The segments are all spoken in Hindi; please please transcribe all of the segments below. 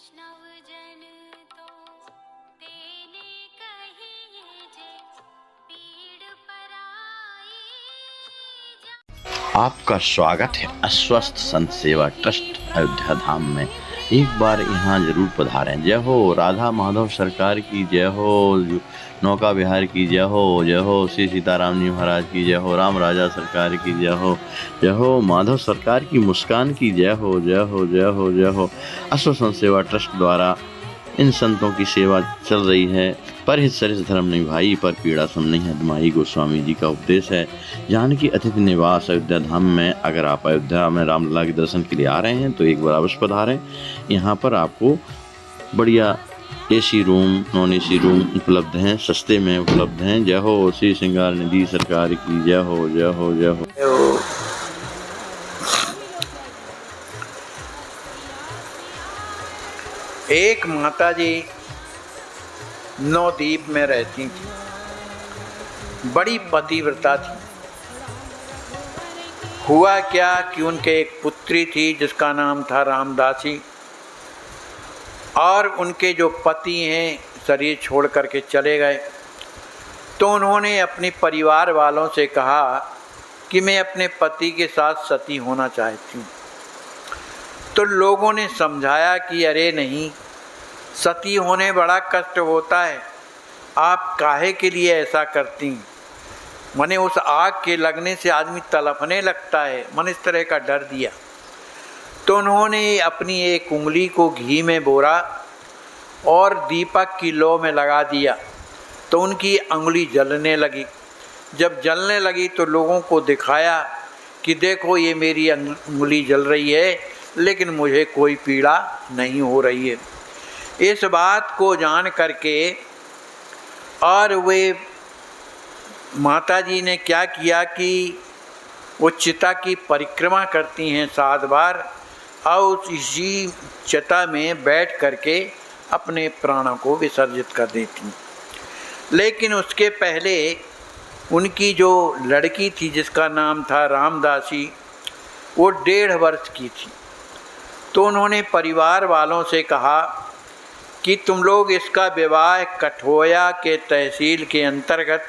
वैष्णव जन तो तेने कहिए जे पीड़ पराई आपका स्वागत है अस्वस्थ संत सेवा ट्रस्ट अयोध्या धाम में। एक बार यहाँ जरूर पधारें। जय हो राधा माधव सरकार की जय हो, नौका विहार की जय हो श्री सीताराम जी महाराज की जय हो, राम राजा सरकार की जय हो माधव सरकार की मुस्कान की जय हो, जय हो जय हो जय हो। अस्वस्थ संत सेवा ट्रस्ट द्वारा इन संतों की सेवा चल रही है। परहित सरिस धर्म नहीं भाई, पर पीड़ा सम नहीं हदमाई, गोस्वामी जी का उपदेश है। जानकी अतिथि निवास अयोध्या धाम में। अगर आप अयोध्या में रामलला के दर्शन के लिए आ रहे हैं तो एक बार अवश्य पधारें। यहाँ पर आपको बढ़िया AC room, non AC room उपलब्ध हैं, सस्ते में उपलब्ध हैं। जय हो श्री श्रृंगार निधि सरकार की जय हो, जय हो जय हो। एक माता जी नवद्वीप में रहती थी, बड़ी पतिव्रता थी। हुआ क्या कि उनके एक पुत्री थी जिसका नाम था रामदासी, और उनके जो पति हैं शरीर छोड़ करके चले गए। तो उन्होंने अपने परिवार वालों से कहा कि मैं अपने पति के साथ सती होना चाहती हूँ। तो लोगों ने समझाया कि अरे नहीं, सती होने बड़ा कष्ट होता है, आप काहे के लिए ऐसा करती हैं? मैंने उस आग के लगने से आदमी तड़पने लगता है। मन इस तरह का डर दिया। तो उन्होंने अपनी एक उंगली को घी में बोरा और दीपक की लौ में लगा दिया, तो उनकी उंगली जलने लगी। जब जलने लगी तो लोगों को दिखाया कि देखो ये मेरी उंगली जल रही है, लेकिन मुझे कोई पीड़ा नहीं हो रही है। इस बात को जान करके और वे माता जी ने क्या किया कि वो चिता की परिक्रमा करती हैं 7 बार, और इसी चिता में बैठ करके अपने प्राणों को विसर्जित कर देती। लेकिन उसके पहले उनकी जो लड़की थी जिसका नाम था रामदासी, वो 1.5 वर्ष की थी। तो उन्होंने परिवार वालों से कहा कि तुम लोग इसका विवाह कठोया के तहसील के अंतर्गत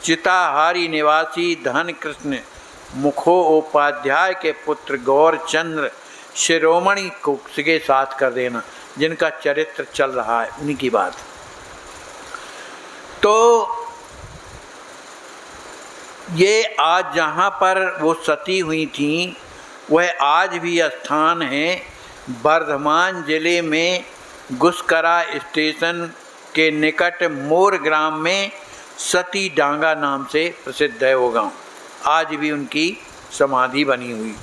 चिताहारी निवासी धन कृष्ण मुखोपाध्याय के पुत्र गौरचंद्र शिरोमणि के साथ कर देना, जिनका चरित्र चल रहा है उनकी बात। तो ये आज जहाँ पर वो सती हुई थी वह आज भी स्थान है वर्धमान जिले में गुस्करा स्टेशन के निकट मोर ग्राम में सती डांगा नाम से प्रसिद्ध है वो गांव। आज भी उनकी समाधि बनी हुई।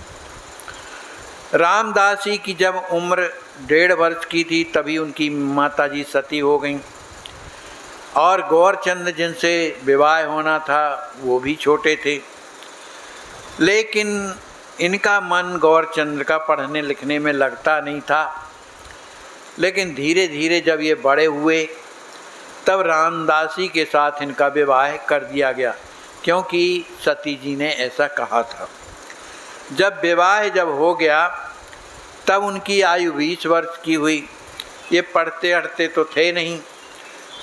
रामदासी की जब उम्र 1.5 वर्ष की थी तभी उनकी माताजी सती हो गईं, और गौरचंद्र जिनसे विवाह होना था वो भी छोटे थे। लेकिन इनका मन गौरचंद्र का पढ़ने लिखने में लगता नहीं था। लेकिन धीरे धीरे जब ये बड़े हुए तब रामदासी के साथ इनका विवाह कर दिया गया, क्योंकि सती जी ने ऐसा कहा था। जब विवाह हो गया तब उनकी आयु 20 वर्ष की हुई। ये पढ़ते अढ़ते तो थे नहीं।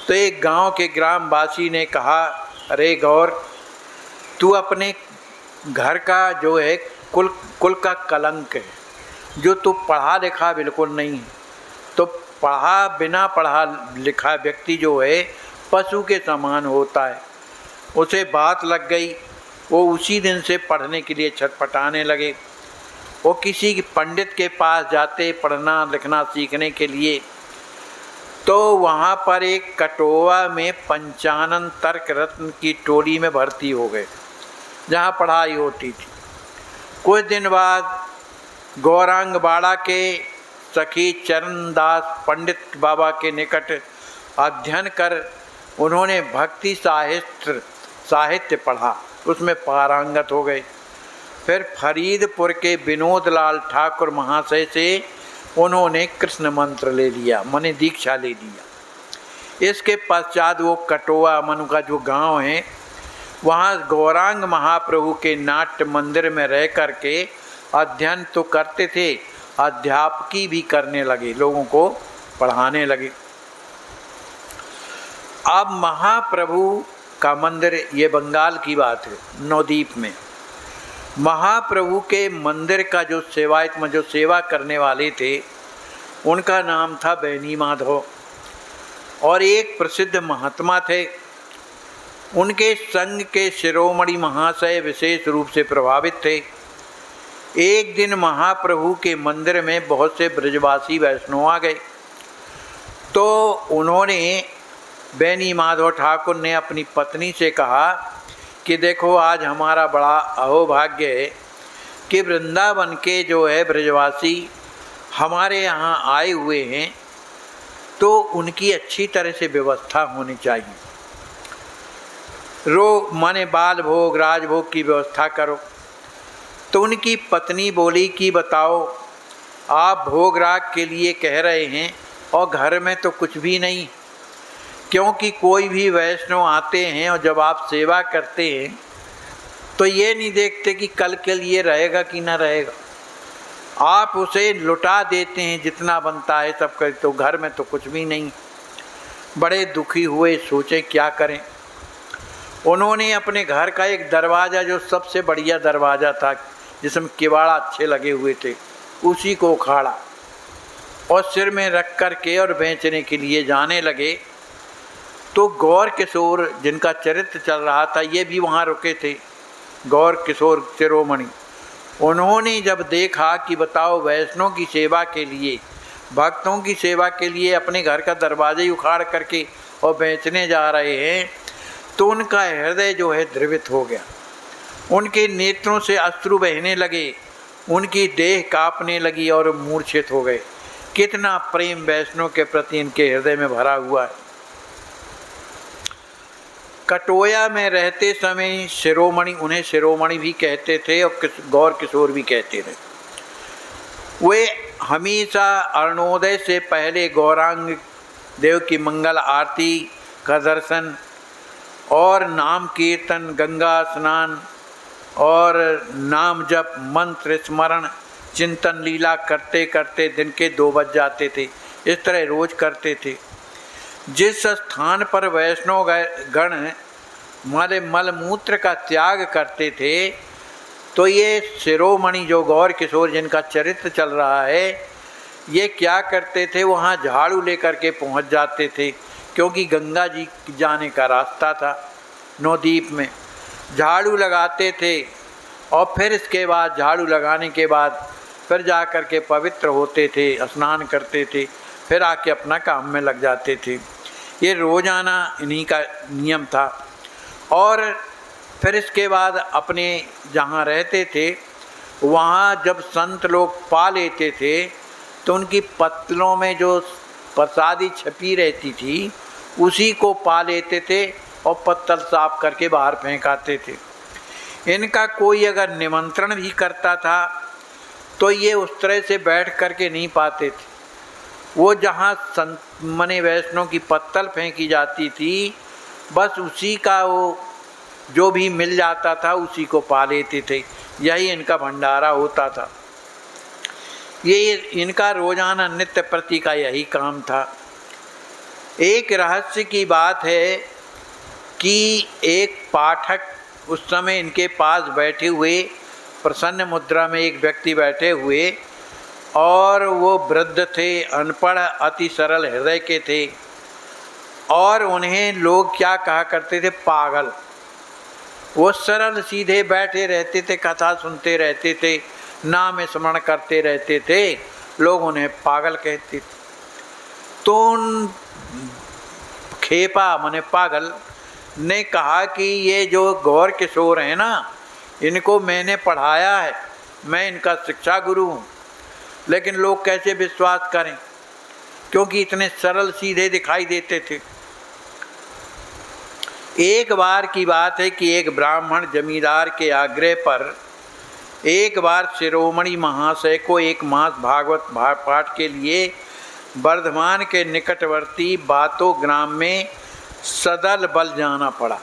तो एक गांव के ग्रामवासी ने कहा, अरे गौर, तू अपने घर का जो है कुल का कलंक है, जो तू पढ़ा लिखा बिल्कुल नहीं है। तो बिना पढ़ा लिखा व्यक्ति जो है पशु के समान होता है। उसे बात लग गई। वो उसी दिन से पढ़ने के लिए छटपटाने लगे। वो किसी पंडित के पास जाते पढ़ना लिखना सीखने के लिए। तो वहाँ पर एक कटोवा में पंचानन तर्क रत्न की टोली में भर्ती हो गए, जहाँ पढ़ाई होती थी। कुछ दिन बाद गौरांगबाड़ा के सखी चरणदास पंडित बाबा के निकट अध्ययन कर उन्होंने भक्ति साहित्य पढ़ा, उसमें पारंगत हो गए। फिर फरीदपुर के विनोद लाल ठाकुर महाशय से उन्होंने कृष्ण मंत्र ले लिया, माने दीक्षा ले लिया। इसके पश्चात वो कटोआ मनु का जो गांव है, वहाँ गौरांग महाप्रभु के नाट्य मंदिर में रह करके अध्ययन तो करते थे अध्यापकी भी करने लगे, लोगों को पढ़ाने लगे। अब महाप्रभु का मंदिर, ये बंगाल की बात है, नवद्वीप में महाप्रभु के मंदिर का जो सेवायत में जो सेवा करने वाले थे उनका नाम था बैनी माधव, और एक प्रसिद्ध महात्मा थे। उनके संग के शिरोमणि महाशय विशेष रूप से प्रभावित थे। एक दिन महाप्रभु के मंदिर में बहुत से ब्रजवासी वैष्णव आ गए, तो उन्होंने बैनी माधव ठाकुर ने अपनी पत्नी से कहा कि देखो आज हमारा बड़ा अहोभाग्य है कि वृंदावन के जो है ब्रजवासी हमारे यहाँ आए हुए हैं, तो उनकी अच्छी तरह से व्यवस्था होनी चाहिए। माने बाल भोग राजभोग की व्यवस्था करो। तो उनकी पत्नी बोली कि बताओ, आप भोग राग के लिए कह रहे हैं और घर में तो कुछ भी नहीं, क्योंकि कोई भी वैष्णव आते हैं और जब आप सेवा करते हैं तो ये नहीं देखते कि कल के लिए रहेगा कि ना रहेगा, आप उसे लुटा देते हैं जितना बनता है सब कर, तो घर में तो कुछ भी नहीं। बड़े दुखी हुए, सोचे क्या करें। उन्होंने अपने घर का एक दरवाज़ा, जो सबसे बढ़िया दरवाज़ा था जिसमें किवाड़ा अच्छे लगे हुए थे, उसी को उखाड़ा और सिर में रख कर के और बेचने के लिए जाने लगे। तो गौर किशोर जिनका चरित्र चल रहा था, ये भी वहाँ रुके थे, गौर किशोर शिरोमणि। उन्होंने जब देखा कि बताओ वैष्णव की सेवा के लिए, भक्तों की सेवा के लिए अपने घर का दरवाज़ा ही उखाड़ करके और बेचने जा रहे हैं, तो उनका हृदय जो है द्रवित हो गया। उनके नेत्रों से अश्रु बहने लगे, उनकी देह कांपने लगी और मूर्छित हो गए। कितना प्रेम वैष्णव के प्रति इनके हृदय में भरा हुआ है। कटोया में रहते समय शिरोमणि, उन्हें शिरोमणि भी कहते थे और गौर किशोर भी कहते थे, वे हमेशा अरुणोदय से पहले गौरांग देव की मंगल आरती का दर्शन और नाम कीर्तन, गंगा स्नान और नाम जप, मंत्र स्मरण, चिंतन लीला करते करते दिन के 2 बज जाते थे। इस तरह रोज करते थे। जिस स्थान पर वैष्णव गण मारे मलमूत्र का त्याग करते थे, तो ये शिरोमणि जो गौर किशोर जिनका चरित्र चल रहा है, ये क्या करते थे, वहाँ झाड़ू लेकर के पहुँच जाते थे, क्योंकि गंगा जी जाने का रास्ता था। नवद्वीप में झाड़ू लगाते थे और फिर इसके बाद झाड़ू लगाने के बाद फिर जा कर के पवित्र होते थे, स्नान करते थे, फिर आके अपना काम में लग जाते थे। ये रोज़ाना इन्हीं का नियम था। और फिर इसके बाद अपने जहाँ रहते थे वहाँ जब संत लोग पा लेते थे, तो उनकी पत्तलों में जो प्रसादी छपी रहती थी उसी को पा लेते थे और पत्तल साफ करके बाहर फेंक आते थे। इनका कोई अगर निमंत्रण भी करता था तो ये उस तरह से बैठ करके नहीं पाते थे। वो जहाँ संत मने वैष्णव की पत्तल फेंकी जाती थी, बस उसी का वो जो भी मिल जाता था उसी को पा लेते थे। यही इनका भंडारा होता था। ये इनका रोजाना नित्य प्रति का यही काम था। एक रहस्य की बात है कि एक पाठक उस समय इनके पास बैठे हुए, प्रसन्न मुद्रा में एक व्यक्ति बैठे हुए, और वो वृद्ध थे, अनपढ़, अति सरल हृदय के थे, और उन्हें लोग क्या कहा करते थे, पागल। वो सरल सीधे बैठे रहते थे, कथा सुनते रहते थे, नाम स्मरण करते रहते थे, लोग उन्हें पागल कहते थे। तो उन खेपा माने पागल ने कहा कि ये जो गौर किशोर हैं ना, इनको मैंने पढ़ाया है, मैं इनका शिक्षा गुरु हूँ, लेकिन लोग कैसे विश्वास करें, क्योंकि इतने सरल सीधे दिखाई देते थे। एक बार की बात है कि एक ब्राह्मण जमींदार के आग्रह पर एक बार शिरोमणि महाशय को एक मास भागवत पाठ के लिए वर्धमान के निकटवर्ती बातो ग्राम में सदल बल जाना पड़ा।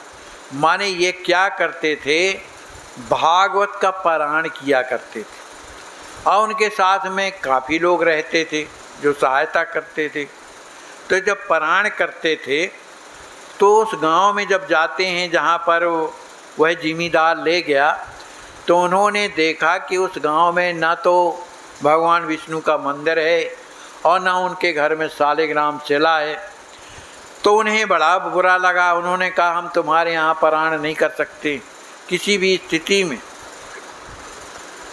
माने ये क्या करते थे, भागवत का पारायण किया करते थे। और उनके साथ में काफ़ी लोग रहते थे जो सहायता करते थे। तो जब पराण करते थे तो उस गांव में जब जाते हैं जहाँ पर वह जिमीदार ले गया, तो उन्होंने देखा कि उस गांव में ना तो भगवान विष्णु का मंदिर है और ना उनके घर में शालिग्राम शिला है। तो उन्हें बड़ा बुरा लगा। उन्होंने कहा हम तुम्हारे यहाँ पराण नहीं कर सकते किसी भी स्थिति में।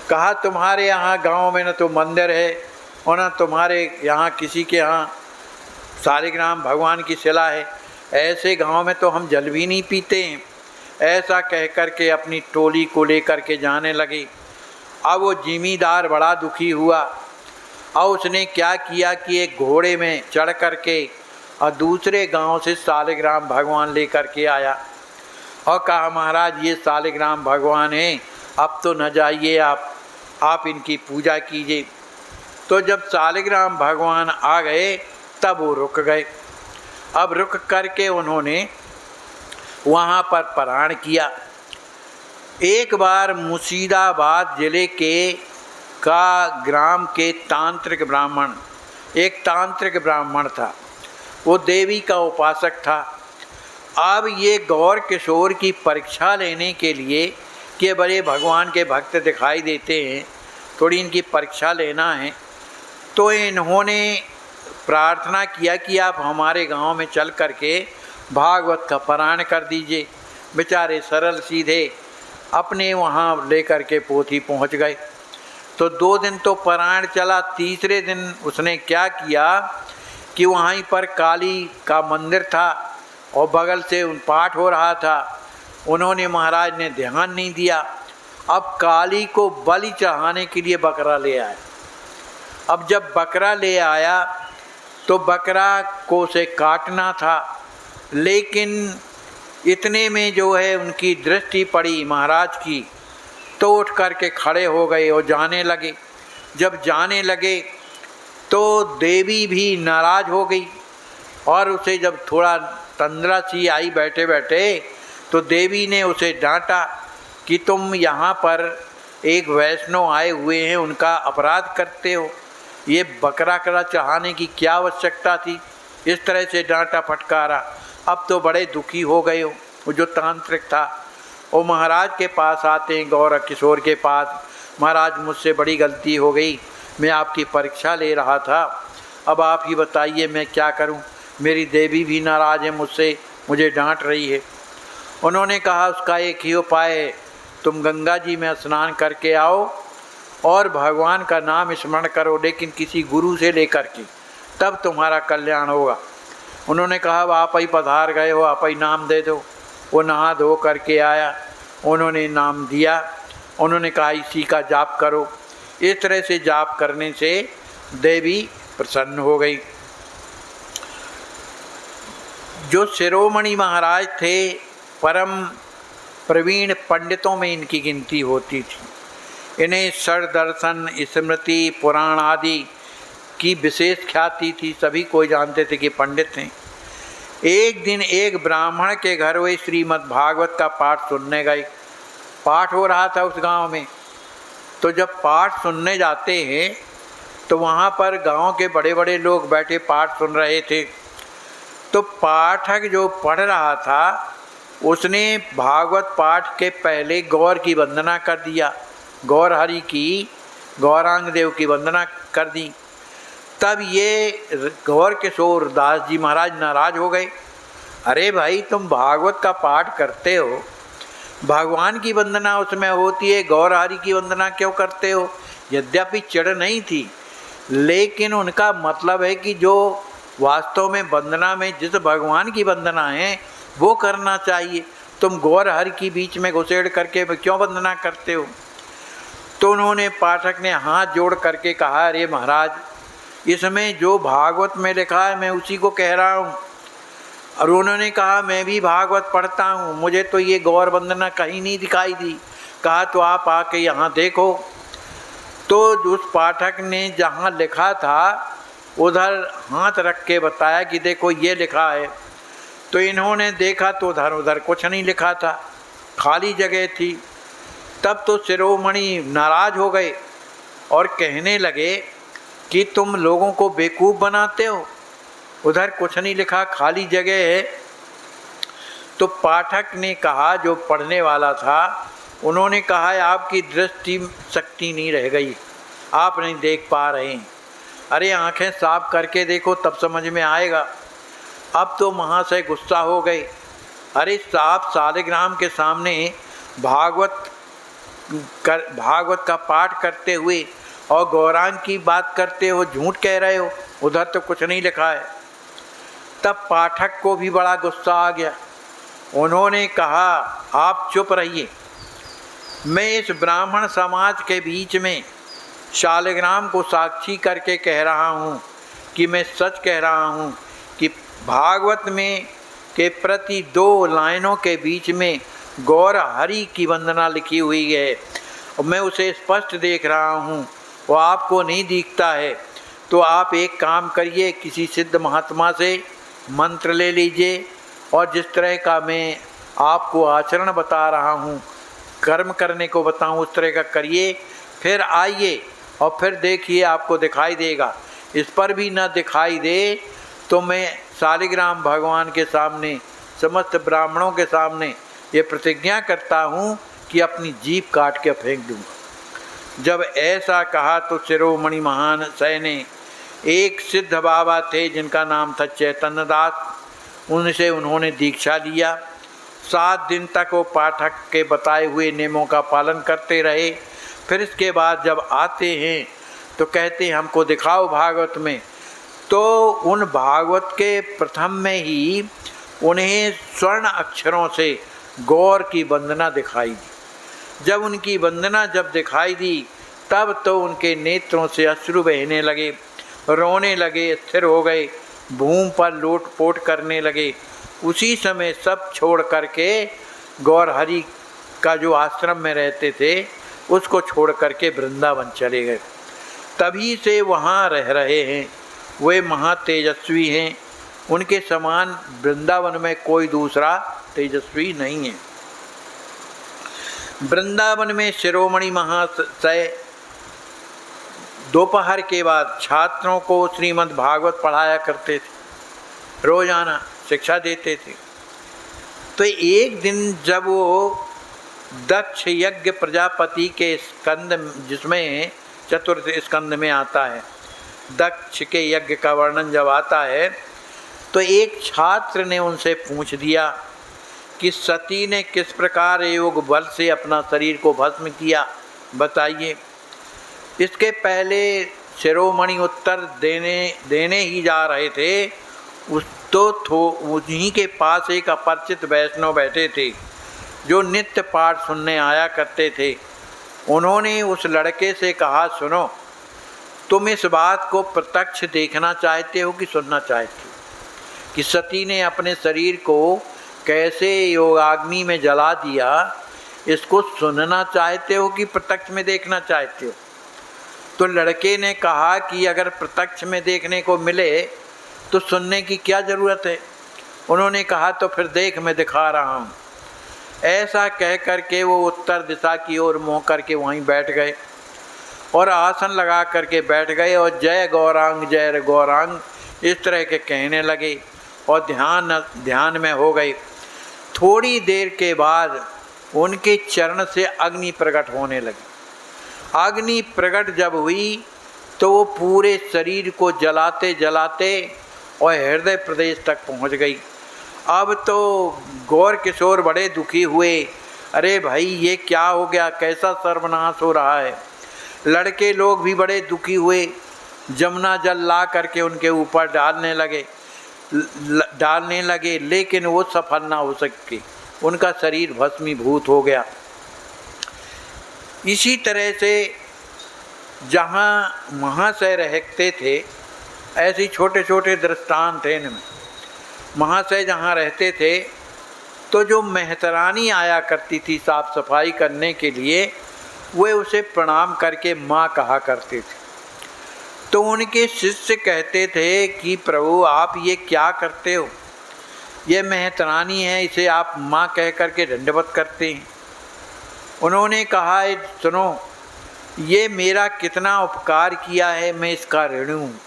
कहा तुम्हारे यहाँ गांव में न तो मंदिर है और न तुम्हारे यहाँ किसी के यहाँ शालिग्राम भगवान की शिला है, ऐसे गांव में तो हम जल भी नहीं पीते हैं। ऐसा कह कर के अपनी टोली को लेकर के जाने लगे। अब वो जिमीदार बड़ा दुखी हुआ और उसने क्या किया कि एक घोड़े में चढ़ कर के और दूसरे गांव से शालिग्राम भगवान लेकर के आया और कहा महाराज ये शालिग्राम भगवान हैं, अब तो न जाइए आप इनकी पूजा कीजिए। तो जब शालिग्राम भगवान आ गए तब वो रुक गए। अब रुक करके उन्होंने वहाँ पर पराण किया। एक बार मुर्शिदाबाद जिले का ग्राम के तांत्रिक ब्राह्मण था, वो देवी का उपासक था। अब ये गौर किशोर की परीक्षा लेने के लिए कि बड़े भगवान के भक्त दिखाई देते हैं, थोड़ी इनकी परीक्षा लेना है, तो इन्होंने प्रार्थना किया कि आप हमारे गांव में चल करके भागवत का पारायण कर दीजिए। बेचारे सरल सीधे अपने वहाँ लेकर के पोथी पहुँच गए। तो 2 दिन तो पारायण चला। तीसरे दिन उसने क्या किया कि वहीं पर काली का मंदिर था और बगल से पाठ हो रहा था। उन्होंने महाराज ने ध्यान नहीं दिया। अब काली को बलि चढ़ाने के लिए बकरा ले आया। अब जब बकरा ले आया तो बकरा को उसे काटना था, लेकिन इतने में जो है उनकी दृष्टि पड़ी महाराज की, तो उठ कर के खड़े हो गए और जाने लगे। जब जाने लगे तो देवी भी नाराज़ हो गई और उसे जब थोड़ा तंद्रा सी आई बैठे बैठे, तो देवी ने उसे डांटा कि तुम यहाँ पर एक वैष्णव आए हुए हैं, उनका अपराध करते हो, ये बकरा करा चढ़ाने की क्या आवश्यकता थी। इस तरह से डांटा फटकारा। अब तो बड़े दुखी हो गए हो। वो जो तांत्रिक था वो महाराज के पास आते हैं, गौर किशोर के पास, महाराज मुझसे बड़ी गलती हो गई, मैं आपकी परीक्षा ले रहा था, अब आप ही बताइए मैं क्या करूं, मेरी देवी भी नाराज़ है मुझसे, मुझे डांट रही है। उन्होंने कहा उसका एक ही उपाय है, तुम गंगा जी में स्नान करके आओ और भगवान का नाम स्मरण करो, लेकिन किसी गुरु से लेकर के, तब तुम्हारा कल्याण होगा। उन्होंने कहा अब आप ही पधार गए हो, आप ही नाम दे दो। वो नहा धो करके आया, उन्होंने नाम दिया, उन्होंने कहा इसी का जाप करो। इस तरह से जाप करने से देवी प्रसन्न हो गई। जो शिरोमणि महाराज थे, परम प्रवीण पंडितों में इनकी गिनती होती थी। इन्हें षड दर्शन, स्मृति, पुराण आदि की विशेष ख्याति थी, सभी कोई जानते थे कि पंडित हैं। एक दिन एक ब्राह्मण के घर वे श्रीमद् भागवत का पाठ सुनने गए। पाठ हो रहा था उस गांव में। तो जब पाठ सुनने जाते हैं तो वहाँ पर गांव के बड़े बड़े लोग बैठे पाठ सुन रहे थे। तो पाठक जो पढ़ रहा था उसने भागवत पाठ के पहले गौर की वंदना कर दिया, गौर हरि की, गौरांग देव की वंदना कर दी। तब ये गौर किशोर दास जी महाराज नाराज हो गए। अरे भाई तुम भागवत का पाठ करते हो, भगवान की वंदना उसमें होती है, गौर हरि की वंदना क्यों करते हो। यद्यपि चिढ़ नहीं थी, लेकिन उनका मतलब है कि जो वास्तव में वंदना में जिस भगवान की वंदना है वो करना चाहिए। तुम गौर हरि की बीच में घुसेड़ करके क्यों वंदना करते हो। तो उन्होंने, पाठक ने हाथ जोड़ करके कहा, अरे महाराज इसमें जो भागवत में लिखा है मैं उसी को कह रहा हूँ। और उन्होंने कहा मैं भी भागवत पढ़ता हूँ, मुझे तो ये गौर वंदना कहीं नहीं दिखाई दी। कहा तो आप आके यहाँ देखो। तो उस पाठक ने जहाँ लिखा था उधर हाथ रख के बताया कि देखो ये लिखा है। तो इन्होंने देखा तो उधर कुछ नहीं लिखा था, खाली जगह थी। तब तो शिरोमणि नाराज हो गए और कहने लगे कि तुम लोगों को बेवकूफ़ बनाते हो, उधर कुछ नहीं लिखा, खाली जगह है। तो पाठक ने कहा, जो पढ़ने वाला था, उन्होंने कहा आपकी दृष्टि शक्ति नहीं रह गई, आप नहीं देख पा रहे हैं। अरे आंखें साफ करके देखो तब समझ में आएगा। अब तो महाशय गुस्सा हो गए। अरे आप शालिग्राम के सामने भागवत का पाठ करते हुए और गौरांग की बात करते हो, झूठ कह रहे हो, उधर तो कुछ नहीं लिखा है। तब पाठक को भी बड़ा गुस्सा आ गया। उन्होंने कहा आप चुप रहिए, मैं इस ब्राह्मण समाज के बीच में शालिग्राम को साक्षी करके कह रहा हूँ कि मैं सच कह रहा हूँ कि भागवत में के प्रति 2 लाइनों के बीच में गौर हरि की वंदना लिखी हुई है और मैं उसे स्पष्ट देख रहा हूँ, वो आपको नहीं दिखता है। तो आप एक काम करिए, किसी सिद्ध महात्मा से मंत्र ले लीजिए और जिस तरह का मैं आपको आचरण बता रहा हूँ, कर्म करने को बताऊँ, उस तरह का करिए, फिर आइए और फिर देखिए आपको दिखाई देगा। इस पर भी न दिखाई दे तो मैं शालिग्राम भगवान के सामने, समस्त ब्राह्मणों के सामने ये प्रतिज्ञा करता हूँ कि अपनी जीभ काट के फेंक दूँगा। जब ऐसा कहा तो शिरोमणि महाशय ने, एक सिद्ध बाबा थे जिनका नाम था चैतन्य दास, उनसे उन्होंने दीक्षा लिया। 7 दिन तक वो पाठक के बताए हुए नियमों का पालन करते रहे। फिर इसके बाद जब आते हैं तो कहते हैं हमको दिखाओ भागवत में। तो उन भागवत के प्रथम में ही उन्हें स्वर्ण अक्षरों से गौर की वंदना दिखाई दी। जब उनकी वंदना दिखाई दी तब तो उनके नेत्रों से अश्रु बहने लगे, रोने लगे, स्थिर हो गए, भूमि पर लोटपोट करने लगे। उसी समय सब छोड़ करके गौर हरि का जो आश्रम में रहते थे उसको छोड़ करके वृंदावन चले गए। तभी से वहाँ रह रहे हैं। वे महातेजस्वी हैं, उनके समान वृंदावन में कोई दूसरा तेजस्वी नहीं है। वृंदावन में शिरोमणि महाशय दोपहर के बाद छात्रों को श्रीमद् भागवत पढ़ाया करते थे, रोजाना शिक्षा देते थे। तो एक दिन जब वो दक्ष यज्ञ प्रजापति के स्कंद, जिसमें चतुर्थ स्कंद में आता है, दक्ष के यज्ञ का वर्णन जब आता है तो एक छात्र ने उनसे पूछ दिया कि सती ने किस प्रकार योग बल से अपना शरीर को भस्म किया, बताइए। इसके पहले शिरोमणि उत्तर देने ही जा रहे थे, उन्हीं के पास एक अपरिचित वैष्णव बैठे थे जो नित्य पाठ सुनने आया करते थे। उन्होंने उस लड़के से कहा, सुनो, तुम इस बात को प्रत्यक्ष देखना चाहते हो कि सुनना चाहते हो कि सती ने अपने शरीर को कैसे योगाग्नि में जला दिया? इसको सुनना चाहते हो कि प्रत्यक्ष में देखना चाहते हो? तो लड़के ने कहा कि अगर प्रत्यक्ष में देखने को मिले तो सुनने की क्या ज़रूरत है। उन्होंने कहा तो फिर देख, मैं दिखा रहा हूँ। ऐसा कह करके वो उत्तर दिशा की ओर मुँह करके वहीं बैठ गए और आसन लगा करके बैठ गए और जय गौरांग जय गौरांग इस तरह के कहने लगे और ध्यान में हो गए। थोड़ी देर के बाद उनके चरण से अग्नि प्रकट होने लगी। अग्नि प्रकट जब हुई तो वो पूरे शरीर को जलाते जलाते और हृदय प्रदेश तक पहुंच गई। अब तो गौर किशोर बड़े दुखी हुए, अरे भाई ये क्या हो गया, कैसा सर्वनाश हो रहा है। लड़के लोग भी बड़े दुखी हुए, जमुना जल ला करके उनके ऊपर डालने लगे, लेकिन वो सफल ना हो सके, उनका शरीर भस्मीभूत हो गया। इसी तरह से जहाँ महाशय रहते थे, ऐसे छोटे छोटे दृष्टांत हैं इनमें। महाशय जहाँ रहते थे तो जो मेहतरानी आया करती थी साफ सफाई करने के लिए, वे उसे प्रणाम करके माँ कहा करते थे। तो उनके शिष्य कहते थे कि प्रभु आप ये क्या करते हो, ये मेहतरानी है, इसे आप माँ कह करके दंडवत करते हैं। उन्होंने कहा सुनो, ये मेरा कितना उपकार किया है, मैं इसका ऋणी हूँ।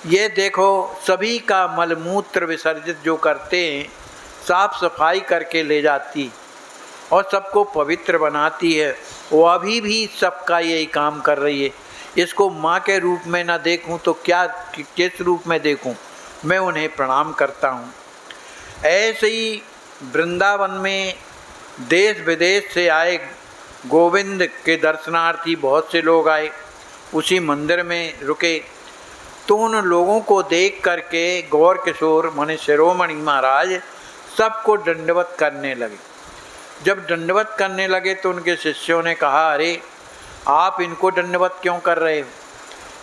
ये देखो, सभी का मलमूत्र विसर्जित जो करते हैं, साफ सफाई करके ले जाती और सबको पवित्र बनाती है, वो अभी भी सबका यही काम कर रही है। इसको माँ के रूप में ना देखूं तो क्या किस रूप में देखूं? मैं उन्हें प्रणाम करता हूँ। ऐसे ही वृंदावन में देश विदेश से आए गोविंद के दर्शनार्थी बहुत से लोग आए, उसी मंदिर में रुके। तो उन लोगों को देख करके गौर किशोर माने शिरोमणि महाराज सबको दंडवत करने लगे। जब दंडवत करने लगे तो उनके शिष्यों ने कहा, अरे आप इनको दंडवत क्यों कर रहे हो?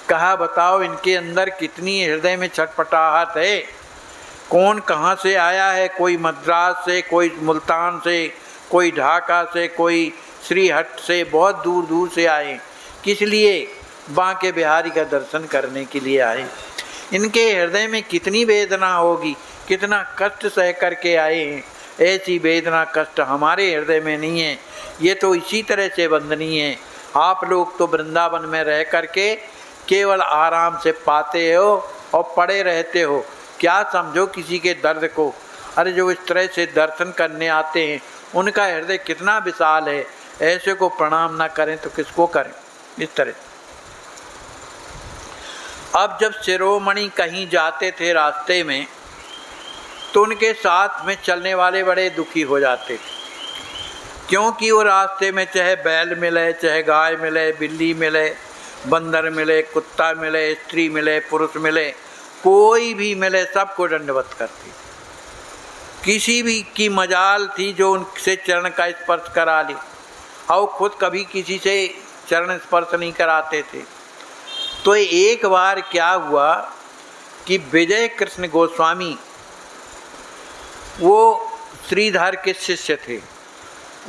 कहा, बताओ इनके अंदर कितनी हृदय में छटपटाहट है। कौन कहाँ से आया है? कोई मद्रास से, कोई मुल्तान से, कोई ढाका से, कोई श्रीहट्ट से, बहुत दूर दूर से आए। किस लिए? बांके बिहारी का दर्शन करने के लिए आए। इनके हृदय में कितनी वेदना होगी, कितना कष्ट सह करके आए हैं। ऐसी वेदना कष्ट हमारे हृदय में नहीं है। ये तो इसी तरह से वंदनीय है। आप लोग तो वृंदावन में रह करके केवल आराम से पाते हो और पड़े रहते हो। क्या समझो किसी के दर्द को? अरे जो इस तरह से दर्शन करने आते हैं उनका हृदय कितना विशाल है। ऐसे को प्रणाम ना करें तो किसको करें? इस तरह। अब जब शिरोमणि कहीं जाते थे रास्ते में, तो उनके साथ में चलने वाले बड़े दुखी हो जाते थे, क्योंकि वो रास्ते में चाहे बैल मिले, चाहे गाय मिले, बिल्ली मिले, बंदर मिले, कुत्ता मिले, स्त्री मिले, पुरुष मिले, कोई भी मिले, सबको दंडवत करती। किसी भी की मजाल थी जो उनसे चरण का स्पर्श करा ले, और खुद कभी किसी से चरण स्पर्श नहीं कराते थे। तो एक बार क्या हुआ कि विजय कृष्ण गोस्वामी, वो श्रीधर के शिष्य थे,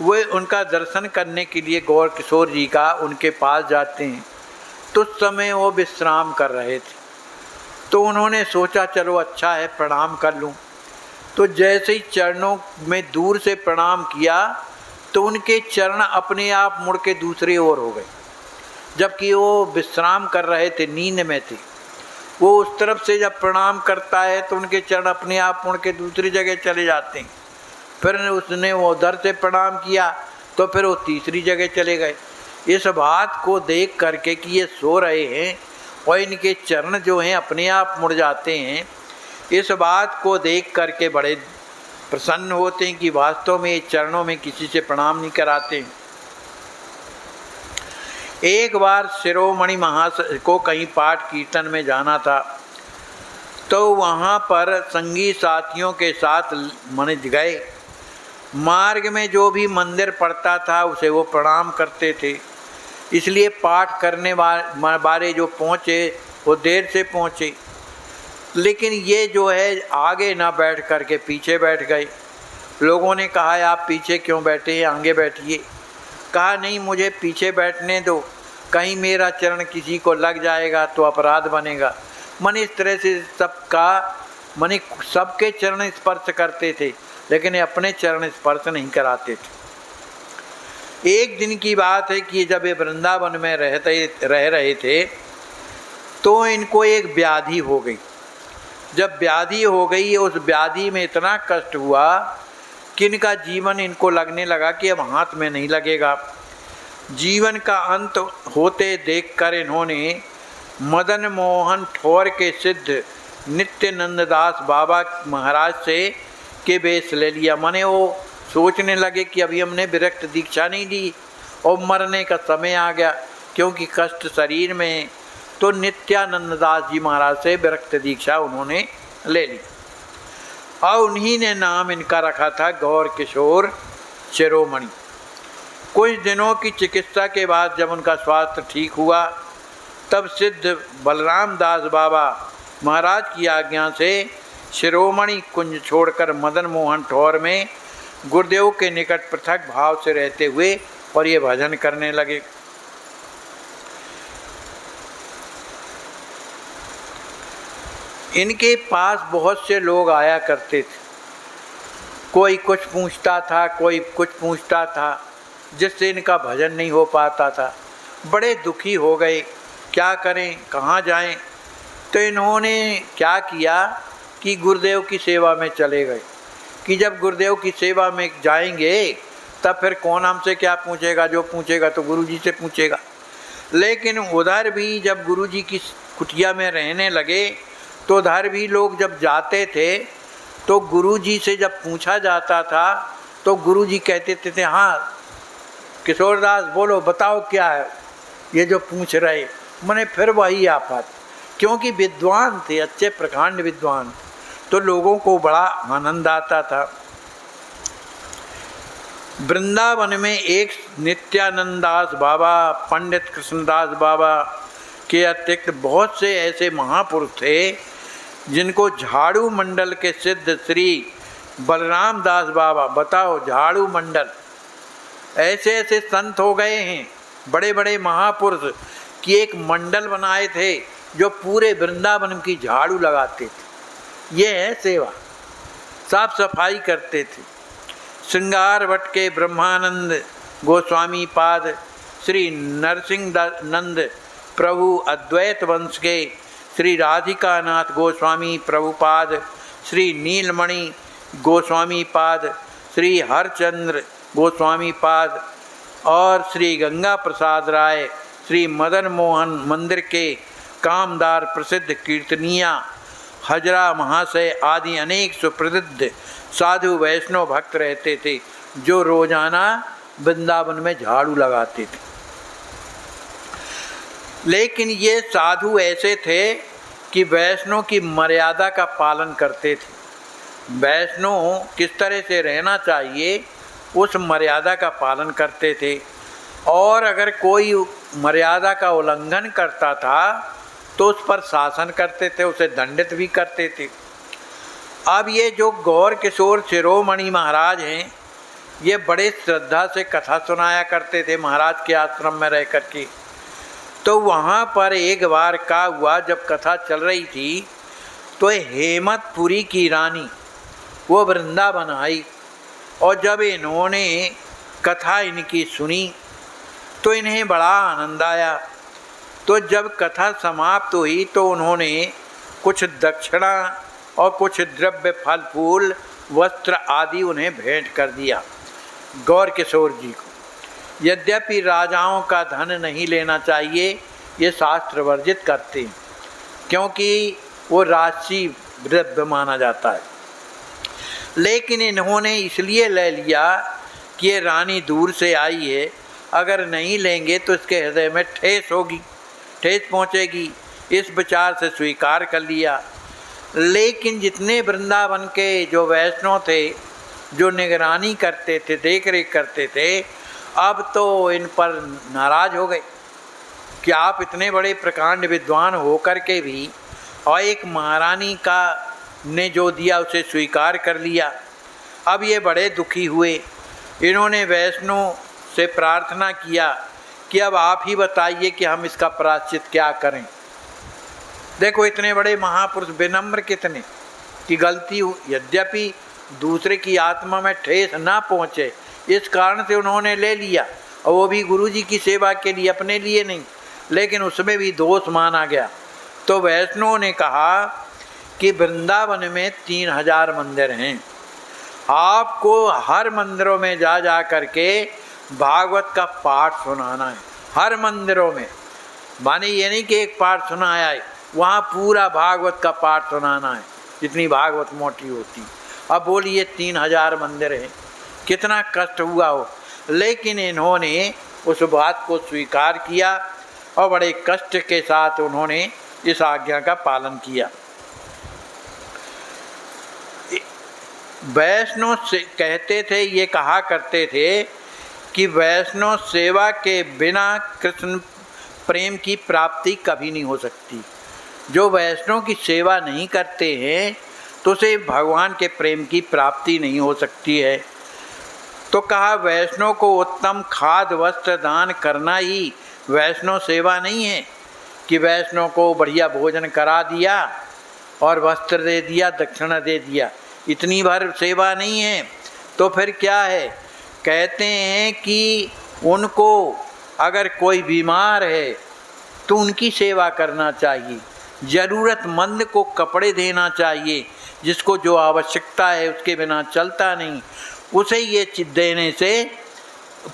वे उनका दर्शन करने के लिए गौर किशोर जी का उनके पास जाते हैं। तो उस समय वो विश्राम कर रहे थे, तो उन्होंने सोचा चलो अच्छा है प्रणाम कर लूं। तो जैसे ही चरणों में दूर से प्रणाम किया तो उनके चरण अपने आप मुड़ के दूसरी ओर हो गए, जबकि वो विश्राम कर रहे थे, नींद में थे। वो उस तरफ से जब प्रणाम करता है तो उनके चरण अपने आप मुड़ के दूसरी जगह चले जाते हैं। फिर उसने वो उधर से प्रणाम किया तो फिर वो तीसरी जगह चले गए। इस बात को देख करके कि ये सो रहे हैं और इनके चरण जो हैं अपने आप मुड़ जाते हैं, इस बात को देख करके बड़े प्रसन्न होते हैं कि वास्तव में ये चरणों में किसी से प्रणाम नहीं कराते। एक बार शिरोमणि महाशय को कहीं पाठ कीर्तन में जाना था, तो वहाँ पर संगी साथियों के साथ मन गए। मार्ग में जो भी मंदिर पड़ता था उसे वो प्रणाम करते थे, इसलिए पाठ करने वाले जो पहुँचे वो देर से पहुँचे। लेकिन ये जो है आगे ना बैठ करके पीछे बैठ गए। लोगों ने कहा आप पीछे क्यों बैठे हैं, आगे बैठिए। कहा नहीं, मुझे पीछे बैठने दो, कहीं मेरा चरण किसी को लग जाएगा तो अपराध बनेगा। मन इस तरह से सबके चरण स्पर्श करते थे, लेकिन अपने चरण स्पर्श नहीं कराते थे। एक दिन की बात है कि जब ये वृंदावन में रह रहे थे तो इनको एक व्याधि हो गई। जब व्याधि हो गई, उस व्याधि में इतना कष्ट हुआ कि इनका जीवन इनको लगने लगा कि अब हाथ में नहीं लगेगा। जीवन का अंत होते देखकर इन्होंने मदन मोहन ठौर के सिद्ध नित्यानंददास बाबा महाराज से के बेस ले लिया। माने वो सोचने लगे कि अभी हमने विरक्त दीक्षा नहीं दी और मरने का समय आ गया, क्योंकि कष्ट शरीर में। तो नित्यानंददास जी महाराज से विरक्त दीक्षा उन्होंने ले ली और उन्हीं ने नाम इनका रखा था गौर किशोर शिरोमणि। कुछ दिनों की चिकित्सा के बाद जब उनका स्वास्थ्य ठीक हुआ, तब सिद्ध बलराम दास बाबा महाराज की आज्ञा से शिरोमणि कुंज छोड़कर मदन मोहन ठौर में गुरुदेव के निकट पृथक भाव से रहते हुए और ये भजन करने लगे। इनके पास बहुत से लोग आया करते थे, कोई कुछ पूछता था, कोई कुछ पूछता था, जिससे इनका भजन नहीं हो पाता था। बड़े दुखी हो गए, क्या करें, कहाँ जाएं। तो इन्होंने क्या किया कि गुरुदेव की सेवा में चले गए, कि जब गुरुदेव की सेवा में जाएंगे तब फिर कौन हमसे क्या पूछेगा, जो पूछेगा तो गुरुजी से पूछेगा। लेकिन उधर भी जब गुरुजी की कुटिया में रहने लगे तो उधर भी लोग जब जाते थे तो गुरुजी से जब पूछा जाता था तो गुरुजी कहते थे हाँ किशोरदास बोलो, बताओ क्या है ये जो पूछ रहे। मैंने फिर वही आफत, क्योंकि विद्वान थे, अच्छे प्रकांड विद्वान, तो लोगों को बड़ा आनंद आता था। वृंदावन में एक नित्यानंदास बाबा, पंडित कृष्णदास बाबा के अतिरिक्त बहुत से ऐसे महापुरुष थे जिनको झाड़ू मंडल के सिद्ध श्री बलराम दास बाबा, बताओ झाड़ू मंडल, ऐसे ऐसे संत हो गए हैं, बड़े बड़े महापुरुष कि एक मंडल बनाए थे जो पूरे वृंदावन की झाड़ू लगाते थे। ये है सेवा, साफ सफाई करते थे। श्रृंगार भट्ट के ब्रह्मानंद गोस्वामी पाद, श्री नरसिंह नंद प्रभु अद्वैत वंश के श्री राधिकानाथ गोस्वामी प्रभुपाद, श्री नीलमणि गोस्वामी पाद, श्री हरचंद्र गोस्वामी पाद और श्री गंगा प्रसाद राय, श्री मदन मोहन मंदिर के कामदार प्रसिद्ध कीर्तनिया हजरा महाशय आदि अनेक सुप्रसिद्ध साधु वैष्णव भक्त रहते थे जो रोजाना वृंदावन में झाड़ू लगाते थे। लेकिन ये साधु ऐसे थे कि वैष्णव की मर्यादा का पालन करते थे। वैष्णव किस तरह से रहना चाहिए उस मर्यादा का पालन करते थे, और अगर कोई मर्यादा का उल्लंघन करता था तो उस पर शासन करते थे, उसे दंडित भी करते थे। अब ये जो गौर किशोर शिरोमणि महाराज हैं, ये बड़े श्रद्धा से कथा सुनाया करते थे महाराज के आश्रम में रह कर के। तो वहाँ पर एक बार क्या हुआ, जब कथा चल रही थी तो हेमतपुरी की रानी वो वृंदावन आई, और जब इन्होंने कथा इनकी सुनी तो इन्हें बड़ा आनंद आया। तो जब कथा समाप्त हुई तो उन्होंने कुछ दक्षिणा और कुछ द्रव्य, फल फूल, वस्त्र आदि उन्हें भेंट कर दिया गौर किशोर जी को। यद्यपि राजाओं का धन नहीं लेना चाहिए, ये शास्त्र वर्जित करते हैं, क्योंकि वो राशि द्रव्य माना जाता है। लेकिन इन्होंने इसलिए ले लिया कि ये रानी दूर से आई है, अगर नहीं लेंगे तो इसके हृदय में ठेस होगी, ठेस पहुँचेगी, इस विचार से स्वीकार कर लिया। लेकिन जितने वृंदावन के जो वैष्णव थे, जो निगरानी करते थे, देख रेख करते थे, अब तो इन पर नाराज हो गए कि आप इतने बड़े प्रकांड विद्वान होकर के भी और एक महारानी का ने जो दिया उसे स्वीकार कर लिया। अब ये बड़े दुखी हुए। इन्होंने वैष्णव से प्रार्थना किया कि अब आप ही बताइए कि हम इसका प्रायश्चित क्या करें। देखो इतने बड़े महापुरुष विनम्र कितने कि गलती यद्यपि दूसरे की आत्मा में ठेस ना पहुँचे, इस कारण से उन्होंने ले लिया, और वो भी गुरुजी की सेवा के लिए, अपने लिए नहीं, लेकिन उसमें भी दोष माना गया। तो वैष्णव ने कहा कि वृंदावन में 3000 मंदिर हैं, आपको हर मंदिरों में जा जा करके भागवत का पाठ सुनाना है, हर मंदिरों में। माने ये नहीं कि एक पाठ सुनाया है, वहाँ पूरा भागवत का पाठ सुनाना है, जितनी भागवत मोटी होती। अब बोलिए 3000 मंदिर हैं, कितना कष्ट हुआ हो। लेकिन इन्होंने उस बात को स्वीकार किया और बड़े कष्ट के साथ उन्होंने इस आज्ञा का पालन किया। वैष्णव से कहते थे, ये कहा करते थे कि वैष्णव सेवा के बिना कृष्ण प्रेम की प्राप्ति कभी नहीं हो सकती। जो वैष्णव की सेवा नहीं करते हैं तो उसे भगवान के प्रेम की प्राप्ति नहीं हो सकती है। तो कहा वैष्णव को उत्तम खाद्य वस्त्र दान करना ही वैष्णव सेवा नहीं है कि वैष्णव को बढ़िया भोजन करा दिया और वस्त्र दे दिया, दक्षिणा दे दिया, इतनी भर सेवा नहीं है। तो फिर क्या है? कहते हैं कि उनको अगर कोई बीमार है तो उनकी सेवा करना चाहिए, ज़रूरतमंद को कपड़े देना चाहिए, जिसको जो आवश्यकता है उसके बिना चलता नहीं, उसे ये चीज़ देने से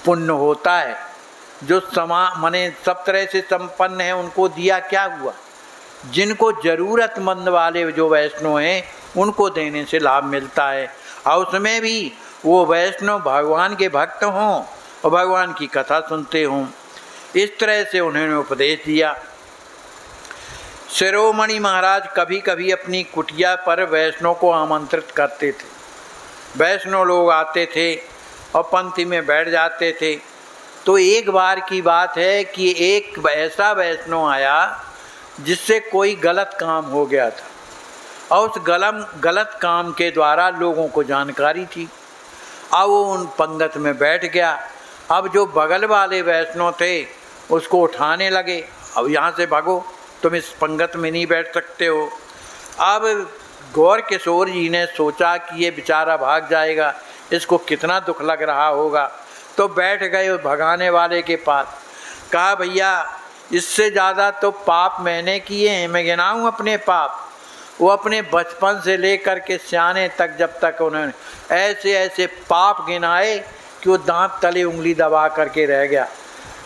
पुण्य होता है। जो माने सब तरह से संपन्न है उनको दिया क्या हुआ, जिनको ज़रूरतमंद वाले जो वैष्णव हैं उनको देने से लाभ मिलता है, और उसमें भी वो वैष्णव भगवान के भक्त हों और भगवान की कथा सुनते हों। इस तरह से उन्होंने उपदेश दिया। शिरोमणि महाराज कभी कभी अपनी कुटिया पर वैष्णव को आमंत्रित करते थे। वैष्णव लोग आते थे और पंक्ति में बैठ जाते थे। तो एक बार की बात है कि एक ऐसा वैष्णव आया जिससे कोई गलत काम हो गया था, और उस गलत काम के द्वारा लोगों को जानकारी थी। अब वो उन पंगत में बैठ गया। अब जो बगल वाले वैष्णव थे उसको उठाने लगे, अब यहाँ से भागो, तुम इस पंगत में नहीं बैठ सकते हो। अब गौर किशोर जी ने सोचा कि ये बेचारा भाग जाएगा, इसको कितना दुख लग रहा होगा, तो बैठ गए उस भगाने वाले के पास। कहा भैया इससे ज़्यादा तो पाप मैंने किए हैं, मैं गिनाऊँ अपने पाप। वो अपने बचपन से लेकर के सियाने तक जब तक उन्होंने ऐसे ऐसे पाप गिनाए कि वो दांत तले उंगली दबा करके रह गया।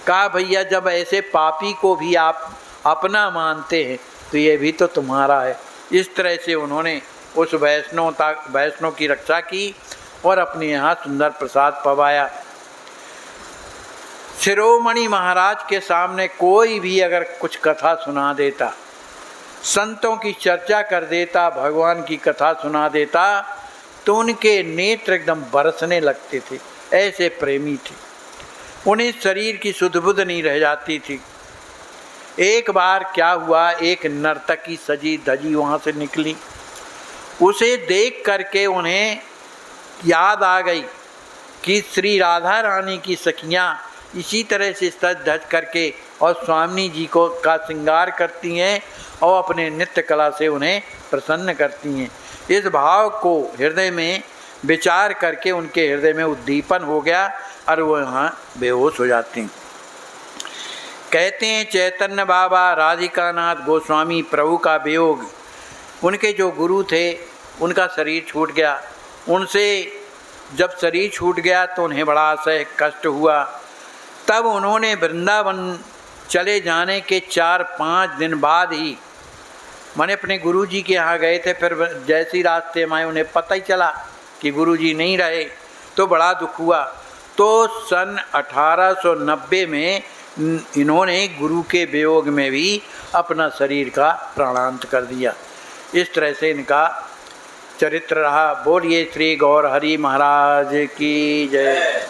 कहा भैया जब ऐसे पापी को भी आप अपना मानते हैं तो ये भी तो तुम्हारा है। इस तरह से उन्होंने उस वैष्णव की रक्षा की और अपने यहाँ सुंदर प्रसाद पवाया। शिरोमणि महाराज के सामने कोई भी अगर कुछ कथा सुना देता, संतों की चर्चा कर देता, भगवान की कथा सुना देता, तो उनके नेत्र एकदम बरसने लगते थे, ऐसे प्रेमी थे। उन्हें शरीर की सुध बुध नहीं रह जाती थी। एक बार क्या हुआ, एक नर्तकी सजी धजी वहाँ से निकली। उसे देख करके उन्हें याद आ गई कि श्री राधा रानी की सखियाँ इसी तरह से सज धज करके और स्वामी जी को का श्रृंगार करती हैं और अपने नृत्य कला से उन्हें प्रसन्न करती हैं। इस भाव को हृदय में विचार करके उनके हृदय में उद्दीपन हो गया और वो यहाँ बेहोश हो जाते हैं। कहते हैं चैतन्य बाबा, राधिका नाथ गोस्वामी प्रभु का वियोग, उनके जो गुरु थे उनका शरीर छूट गया। उनसे जब शरीर छूट गया तो उन्हें बड़ा असह्य कष्ट हुआ। तब उन्होंने वृंदावन चले जाने के 4-5 दिन बाद ही मैंने अपने गुरुजी के यहाँ गए थे। फिर जैसी रास्ते में आए उन्हें पता ही चला कि गुरुजी नहीं रहे, तो बड़ा दुख हुआ। तो सन 1890 में इन्होंने गुरु के वियोग में भी अपना शरीर का प्राणांत कर दिया। इस तरह से इनका चरित्र रहा। बोलिए श्री गौर हरि महाराज की जय।